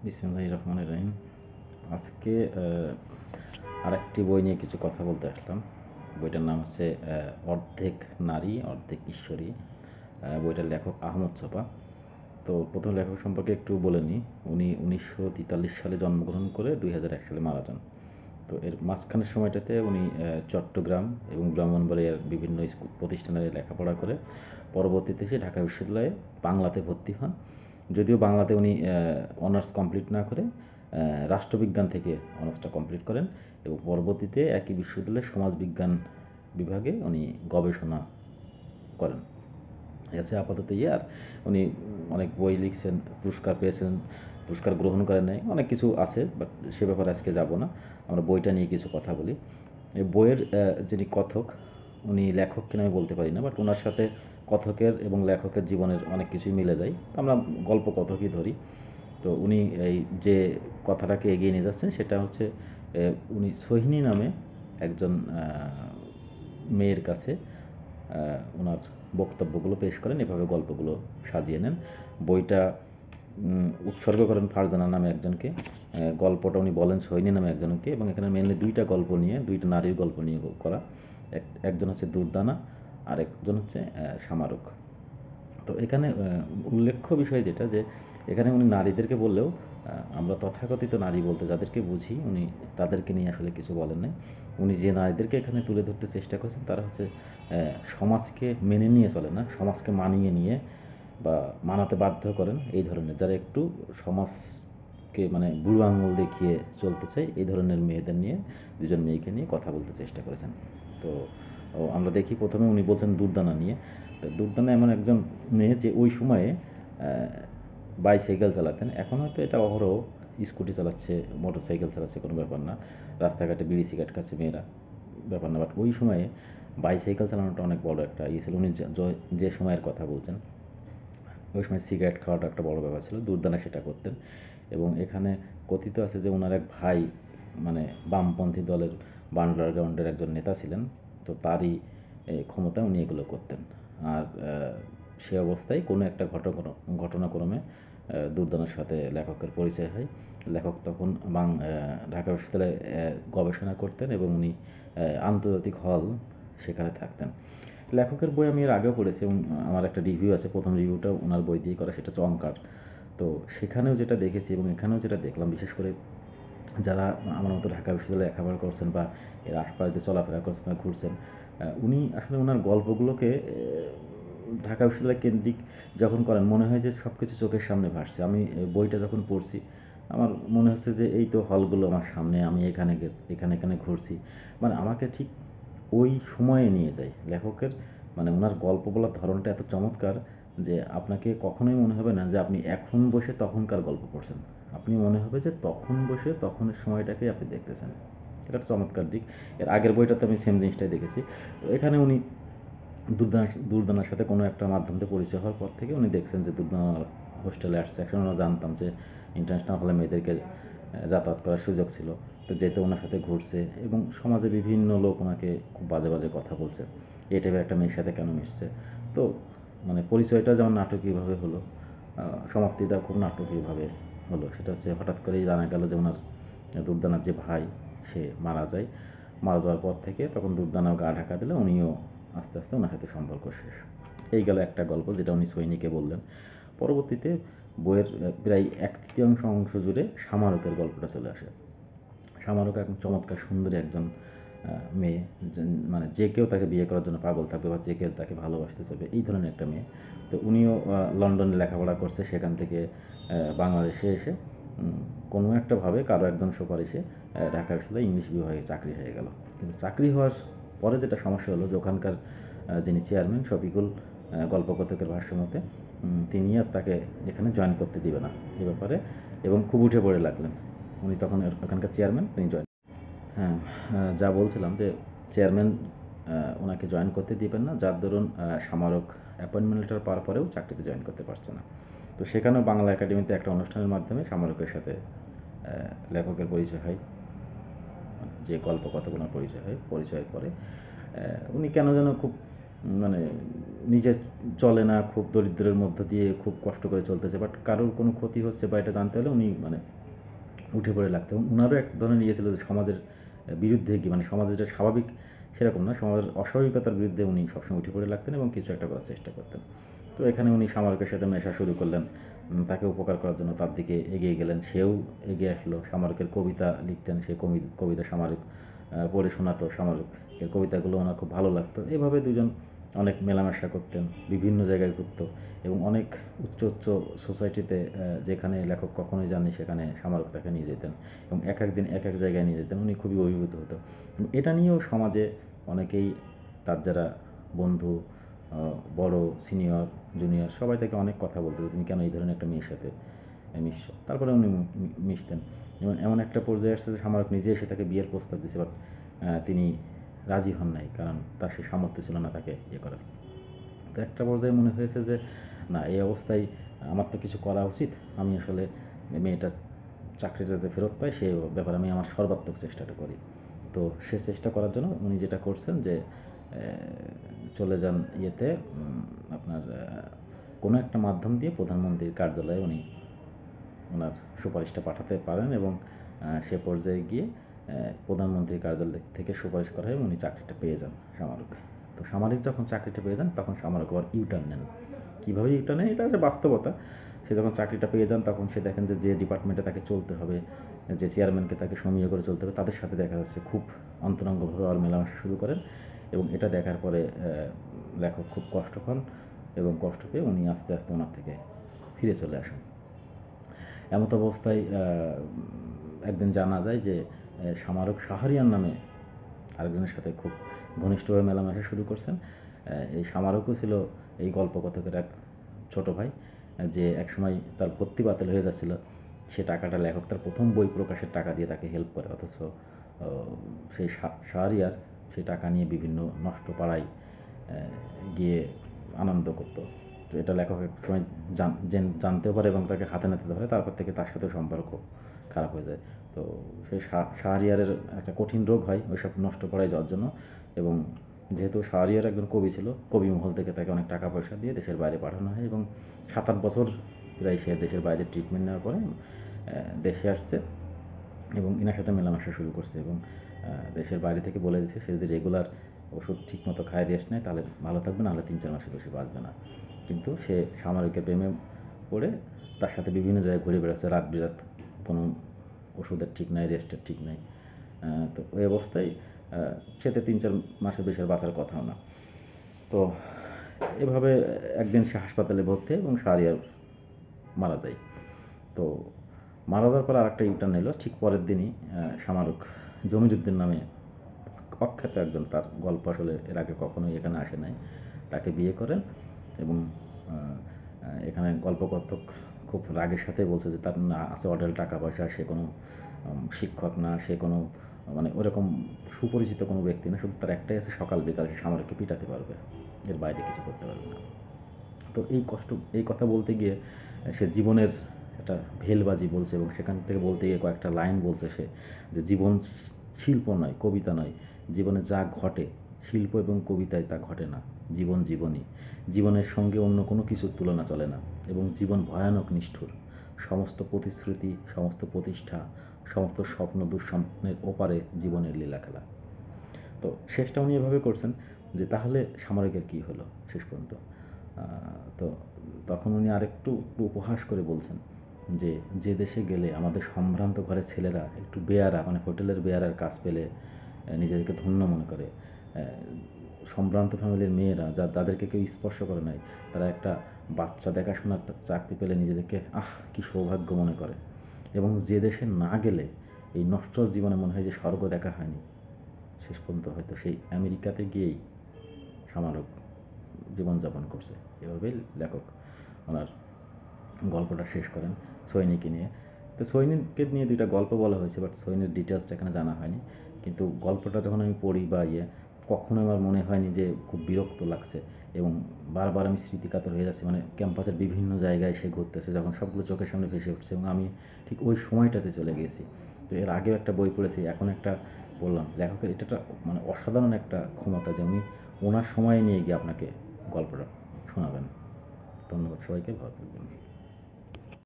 বিসমিল্লাহির রহমানির রহিম। আজকে আরেকটি বই নিয়ে কিছু কথা বলতে আসলাম। বইটার নাম হচ্ছে অর্ধেক নারী অর্ধেক ঈশ্বরী। বইটার লেখক আহমদ ছফা। তো প্রথম লেখক সম্পর্কে একটু বলে নিই। উনি 1943 সালে জন্মগ্রহণ করে 2001 সালে মারা যান। তো এর মাঝখানের সময়টাতে উনি চট্টগ্রাম এবং ব্রাহ্মণবাড়িয়ার বিভিন্ন স্কুল প্রতিষ্ঠানে লেখাপড়া করে পরবর্তীতে সে ঢাকা বিশ্ববিদ্যালয়ে বাংলাতে ভর্তি হন। যদিও বাংলাতে উনি অনার্স কমপ্লিট না করে রাষ্ট্রবিজ্ঞান থেকে অনার্সটা কমপ্লিট করেন এবং পরবর্তীতে একই বিশ্ববিদ্যালয়ের সমাজবিজ্ঞান বিভাগে উনি গবেষণা করেন। আছে আপাতত আর উনি অনেক বই লিখছেন, পুরস্কার পেয়েছেন, পুরস্কার গ্রহণ করেন নাই, অনেক কিছু আছে, বাট সে ব্যাপারে আজকে যাব না। আমরা বইটা নিয়ে কিছু কথা বলি। এই বইয়ের যিনি কথক, উনি লেখক কিনা আমি বলতে পারি না, বাট ওনার সাথে কথকের এবং লেখকের জীবনের অনেক কিছুই মিলে যায়। তো আমরা গল্প কথকই ধরি। তো উনি এই যে কথাটাকে এগিয়ে নিয়ে যাচ্ছেন সেটা হচ্ছে উনি সোহিনী নামে একজন মেয়ের কাছে ওনার বক্তব্যগুলো পেশ করেন, এভাবে গল্পগুলো সাজিয়ে নেন। বইটা উৎসর্গ করেন ফারজানা নামে একজনকে। গল্পটা উনি বলেন সোহিনী নামে একজনকে, এবং এখানে মেনলি দুইটা গল্প নিয়ে, দুইটা নারীর গল্প নিয়ে করা। একজন হচ্ছে দুর্দানা আর একজন হচ্ছে সামারক। তো এখানে উল্লেখ্য বিষয় যেটা, যে এখানে উনি নারীদেরকে বললেও আমরা তথাকথিত নারী বলতে যাদেরকে বুঝি, উনি তাদেরকে নিয়ে আসলে কিছু বলেন নাই। উনি যে নারীদেরকে এখানে তুলে ধরতে চেষ্টা করেছেন তারা হচ্ছে সমাজকে মেনে নিয়ে চলে না, সমাজকে মানিয়ে নিয়ে বা মানাতে বাধ্য করেন এই ধরনের, যারা একটু সমাজকে মানে বুড়ো আঙুল দেখিয়ে চলতে চায়, এই ধরনের মেয়েদের নিয়ে, দুজন মেয়েকে নিয়ে কথা বলতে চেষ্টা করেছেন। তো আমরা দেখি প্রথমে উনি বলছেন দুর্দানা নিয়ে। তো দুর্দানা এমন একজন মেয়ে যে ওই সময়ে বাইসাইকেল চালাতেন। এখন হয়তো এটা অহরহ স্কুটি চালাচ্ছে, মোটর সাইকেল চালাচ্ছে, কোনো ব্যাপার না, রাস্তাঘাটে বিড়ি সিগারেট খাচ্ছে মেয়েরা, ব্যাপার না। বাট ওই সময়ে বাইসাইকেল চালানোটা অনেক বড় একটা ইয়ে ছিল। উনি যে সময়ের কথা বলছেন, ওই সময় সিগারেট খাওয়াটা একটা বড় ব্যাপার ছিল। দুর্দানা সেটা করতেন। এবং এখানে কথিত আছে যে ওনার এক ভাই মানে বামপন্থী দলের আন্ডারগ্রাউন্ডের একজন নেতা ছিলেন। তো তারই ক্ষমতায় উনি এগুলো করতেন। আর সে অবস্থায় কোনো একটা ঘটনাক্রমে দুর্দানার সাথে লেখকের পরিচয় হয়। লেখক তখন ঢাকা বিশ্ববিদ্যালয়ে গবেষণা করতেন এবং উনি আন্তর্জাতিক হল সেখানে থাকতেন। লেখকের বই আমি এর আগেও পড়েছি এবং আমার একটা রিভিউ আছে, প্রথম রিভিউটা ওনার বই দিয়ে করা, সেটা চমৎকার। তো সেখানেও যেটা দেখেছি এবং এখানেও যেটা দেখলাম, বিশেষ করে যারা আমার মতো ঢাকা বিশ্ববিদ্যালয়ে লেখাপড়া করছেন বা এর আশপাশ দিয়ে চলাফেরা করছেন বা ঘুরছেন, উনি আসলে ওনার গল্পগুলোকে ঢাকা বিশ্ববিদ্যালয় কেন্দ্রিক যখন করেন মনে হয় যে সব কিছু চোখের সামনে ভাসছে। আমি বইটা যখন পড়ছি আমার মনে হচ্ছে যে এই তো হলগুলো আমার সামনে, আমি এখানে এখানে ঘুরছি। মানে আমাকে ঠিক ওই সময়ে নিয়ে যায় লেখকের। মানে ওনার গল্প বলার ধরনটা এত চমৎকার যে আপনাকে কখনোই মনে হবে না যে আপনি এখন বসে তখনকার গল্প পড়ছেন। আপনি মনে হবে যে তখন বসে তখনের সময়টাকেই আপনি দেখতেছেন। এটা একটা চমৎকার দিক। এর আগের বইটাতে আমি সেম জিনিসটাই দেখেছি। তো এখানে উনি দুর্দানার সাথে কোনো একটা মাধ্যম দিয়ে পরিচয় হওয়ার পর থেকে উনি দেখছেন যে দুর্দানার হোস্টেলে আসছে। একসময় আমরা জানতাম যে ইন্টারন্যাশনাল হলে মেয়েদেরকে যাতায়াত করার সুযোগ ছিল। তো যেতে ওনার সাথে ঘুরছে এবং সমাজে বিভিন্ন লোক ওনাকে খুব বাজে বাজে কথা বলছে, এই টাইপের একটা মেয়ের সাথে কেন মিশছে। তো মানে পরিচয়টা যেমন নাটকীয়ভাবে হলো, সমাপ্তিটা খুব নাটকীয়ভাবে হলো। সেটা হচ্ছে হঠাৎ করেই জানা গেল যে ওনার দুর্দানার যে ভাই সে মারা যায়। মারা যাওয়ার পর থেকে তখন দুর্দানাও গা ঢাকা দিলে উনিও আস্তে আস্তে ওনার সাথে সম্পর্ক শেষ। এই গেল একটা গল্প যেটা উনি সৈনিকে বললেন। পরবর্তীতে বইয়ের প্রায় 1/3 অংশ জুড়ে সামারকের গল্পটা চলে আসে। সামারক একজন চমৎকার সুন্দরী একজন মেয়ে, মানে যে কেউ তাকে বিয়ে করার জন্য পাগল থাকবে বা যে কেউ তাকে ভালোবাসতে চাইবে, এই ধরনের একটা মেয়ে। তো উনিও লন্ডনে লেখাপড়া করছে, সেখান থেকে বাংলাদেশে এসে কোনো একটাভাবে কারো একজন সুপারিশে ঢাকা বিশ্ববিদ্যালয়ে ইংলিশ বিভাগে চাকরি হয়ে গেল। কিন্তু চাকরি হওয়ার পরে যেটা সমস্যা হলো যে ওখানকার যিনি চেয়ারম্যান শফিকুল গল্পকথকের ভাষ্য মতে তিনি আর তাকে এখানে জয়েন করতে দিবে না এ ব্যাপারে, এবং খুব উঠে পড়ে লাগলেন। উনি তখন ওখানকার চেয়ারম্যান, তিনি জয়েন, হ্যাঁ, যা বলছিলাম যে চেয়ারম্যান ওনাকে জয়েন করতে দিবেন না, যার দরুন সামারক অ্যাপয়েন্টমেন্ট লেটার পাওয়ার পরেও চাকরিতে জয়েন করতে পারছে না। তো সেখানেও বাংলা একাডেমিতে একটা অনুষ্ঠানের মাধ্যমে সামারকের সাথে লেখকের পরিচয় হয়, যে গল্প কতগুলো পরিচয় হয়। পরিচয়ের পরে উনি কেন যেন খুব মানে নিজে চলে না, খুব দরিদ্রের মধ্য দিয়ে খুব কষ্ট করে চলতেছে, বাট কারোর কোনো ক্ষতি হচ্ছে বা এটা জানতে হলে উনি মানে উঠে পড়ে লাগতো। এবং উনারও এক ধরনের ইয়ে ছিল যে সমাজের বিরুদ্ধে কি মানে সমাজের যে স্বাভাবিক সেরকম না, সমাজের অস্বাভাবিকতার বিরুদ্ধে উনি সবসময় উঠে পড়ে লাগতেন এবং কিছু একটা করার চেষ্টা করতেন। তো এখানে উনি শামারুকের সাথে মেশা শুরু করলেন, তাকে উপকার করার জন্য তার দিকে এগিয়ে গেলেন, সেও এগিয়ে আসলো, শামারুকের কবিতা লিখতেন, সেই কবিতা শামারুক পড়ে শোনাতো, শামারুকের কবিতাগুলো ওনার খুব ভালো লাগতো। এভাবে দুজন অনেক মেলামেশা করতেন, বিভিন্ন জায়গায় ঘুরতো এবং অনেক উচ্চ উচ্চ সোসাইটিতে যেখানে লেখক কখনোই যাননি সেখানে শামারুক তাকে নিয়ে যেতেন এবং এক এক দিন এক এক জায়গায় নিয়ে যেতেন, উনি খুবই অভিভূত হতো। এটা নিয়েও সমাজে অনেকেই তার যারা বন্ধু, বড়, সিনিয়র, জুনিয়র সবাই তাকে অনেক কথা বলতো, তুমি কেন এই ধরনের একটা মেয়ের সাথে মিশছো। তারপরে উনি মিশতেন এবং এমন একটা পর্যায়ে আসছে যে শামারুক নিজে এসে তাকে বিয়ের প্রস্তাব দিয়েছে, বাট তিনি রাজি হন নাই, কারণ তার সে সামর্থ্য ছিল না তাকে ইয়ে করার। তো একটা পর্যায়ে মনে হয়েছে যে না, এই অবস্থায় আমার তো কিছু করা উচিত, আমি আসলে মেয়েটা চাকরিটা যাতে ফেরত পায় সে ব্যাপারে আমি আমার সর্বাত্মক চেষ্টাটা করি। তো সে চেষ্টা করার জন্য উনি যেটা করছেন যে চলে যান ইয়েতে আপনার কোনো একটা মাধ্যম দিয়ে প্রধানমন্ত্রীর কার্যালয়ে উনি ওনার সুপারিশটা পাঠাতে পারেন এবং সে পর্যায়ে গিয়ে প্রধানমন্ত্রীর কার্যালয় থেকে সুপারিশ করা হয় এবং উনি চাকরিটা পেয়ে যান শামারুক। তো শামারুক যখন চাকরিটা পেয়ে যান তখন শামারুক আবার ইউটার্ন নেন। কীভাবে ইউটার্ন নেন এটা হচ্ছে বাস্তবতা। সে যখন চাকরিটা পেয়ে যান তখন সে দেখেন যে যে ডিপার্টমেন্টে তাকে চলতে হবে, যে চেয়ারম্যানকে তাকে সমীহ করে চলতে হবে, তাদের সাথে দেখা যাচ্ছে খুব অন্তরঙ্গভাবে আর মেলামেশা শুরু করেন এবং এটা দেখার পরে লেখক খুব কষ্ট পান এবং কষ্ট পেয়ে উনি আস্তে আস্তে ওনার থেকে ফিরে চলে আসেন। এমত অবস্থায় একদিন জানা যায় যে শামারুক শাহরিয়ার নামে আরেকজনের সাথে খুব ঘনিষ্ঠভাবে মেলামেশা শুরু করছেন। এই শামারুকও ছিল এই গল্পকথকের এক ছোট ভাই, যে একসময় তার ভর্তি বাতিল হয়ে যাচ্ছিল, সে টাকাটা লেখক তার প্রথম বই প্রকাশের টাকা দিয়ে তাকে হেল্প করে, অথচ সেই শাহরিয়ার সেই টাকা নিয়ে বিভিন্ন নষ্ট পাড়ায় গিয়ে আনন্দ করতো। তো এটা লেখক এক সময় জানতেও পারে এবং তাকে হাতে নাতে ধরে, তারপর থেকে তার সাথেও সম্পর্ক খারাপ হয়ে যায়। তো সেই শাহরিয়ারের একটা কঠিন রোগ হয় ওইসব নষ্ট করায় যাওয়ার জন্য, এবং যেহেতু শাহরিয়ার একজন কবি ছিল, কবি মহল থেকে তাকে অনেক টাকা পয়সা দিয়ে দেশের বাইরে পাঠানো হয় এবং 7-8 বছর প্রায় সে দেশের বাইরে ট্রিটমেন্ট নেওয়ার পরে দেশে আসছে এবং এনার সাথে মেলামেশা শুরু করছে এবং দেশের বাইরে থেকে বলে দিচ্ছে সে যদি রেগুলার ওষুধ ঠিকমতো খায়, রেস্ট নেয়, তাহলে ভালো থাকবে, নাহলে 3-4 মাসের বেশি বাঁচবে না। কিন্তু সে শামারুকের প্রেমে পড়ে তার সাথে বিভিন্ন জায়গায় ঘুরে বেড়াচ্ছে, রাত বিরাত, কোনো ওষুধের ঠিক নাই, রেস্টের ঠিক নাই। তো ওই অবস্থায় সেতে 3-4 মাসের বেশি বাঁচার কথাও না। তো এভাবে একদিন সে হাসপাতালে ভর্তি এবং শাহরিয়ার মারা যায়। তো মারা যাওয়ার পর আরেকটা ইউটার্ন এলো, ঠিক পরের দিনই শামারুক জমিরুদ্দিন নামে অখ্যাত একজন, তার গল্প আসলে এর আগে কখনোই এখানে আসে নাই, তাকে বিয়ে করেন এবং এখানে গল্পকথক খুব রাগের সাথে বলছে যে তার না আছে অঢেল টাকা পয়সা, সে কোনো শিক্ষক না, সে কোনো মানে ওরকম সুপরিচিত কোনো ব্যক্তি না, শুধু তার একটাই আছে সকাল বিকাল সে শামারুককে পিটাতে পারবে, এর বাইরে কিছু করতে পারবে না। তো এই কথা বলতে গিয়ে সে জীবনের একটা ভেলবাজি বলছে এবং সেখান থেকে বলতে গিয়ে কয়েকটা লাইন বলছে সে, যে জীবন শিল্প নয়, কবিতা নয়, জীবনে যা ঘটে শিল্প এবং কবিতায় তা ঘটে না, জীবন জীবনই, জীবনের সঙ্গে অন্য কোনো কিছুর তুলনা চলে না এবং জীবন ভয়ানক নিষ্ঠুর, সমস্ত প্রতিশ্রুতি, সমস্ত প্রতিষ্ঠা, সমস্ত স্বপ্ন দুঃস্বপ্নের ওপারে জীবনের লীলা খেলা। তো শেষটা উনি এভাবে করছেন যে তাহলে শামারুকের কী হলো শেষ পর্যন্ত। তো তখন উনি আরেকটু উপহাস করে বলছেন যে যে দেশে গেলে আমাদের সম্ভ্রান্ত ঘরের ছেলেরা একটু বেয়ারা মানে হোটেলের বেয়ারার কাজ পেলে নিজেদেরকে ধন্য মনে করে, সম্ভ্রান্ত ফ্যামিলির মেয়েরা যা তাদেরকে কেউ স্পর্শ করে নাই, তারা একটা বাচ্চা দেখাশোনার চাকরি পেলে নিজেদেরকে কি সৌভাগ্য মনে করে, এবং যে দেশে না গেলে এই নশ্বর জীবনে মনে হয় যে স্বর্গ দেখা হয়নি, শেষ পর্যন্ত হয়তো সেই আমেরিকাতে গিয়েই শামারুক জীবনযাপন করছে। এভাবেই লেখক ওনার গল্পটা শেষ করেন সৈনিককে নিয়ে। তো সৈনিককে নিয়ে দুইটা গল্প বলা হয়েছে, বাট সৈনিক ডিটেলসটা এখানে জানা হয়নি। কিন্তু গল্পটা যখন আমি পড়ি বা কখনো আমার মনে হয়নি যে খুব বিরক্ত লাগছে এবং বারবার আমি স্মৃতিকাতর হয়ে যাচ্ছি, মানে ক্যাম্পাসের বিভিন্ন জায়গায় সে ঘুরতেছে যখন সবগুলো চোখের সামনে ভেসে উঠছে এবং আমি ঠিক ওই সময়টাতে চলে গিয়েছি। তো এর আগেও একটা বই পড়েছি, এখন একটা বললাম, লেখকের এটা মানে অসাধারণ একটা ক্ষমতা যে উনি ওনার সময় নিয়ে গিয়ে আপনাকে গল্পটা শোনাবেন। ধন্যবাদ সবাইকে, ভালো থাকবেন।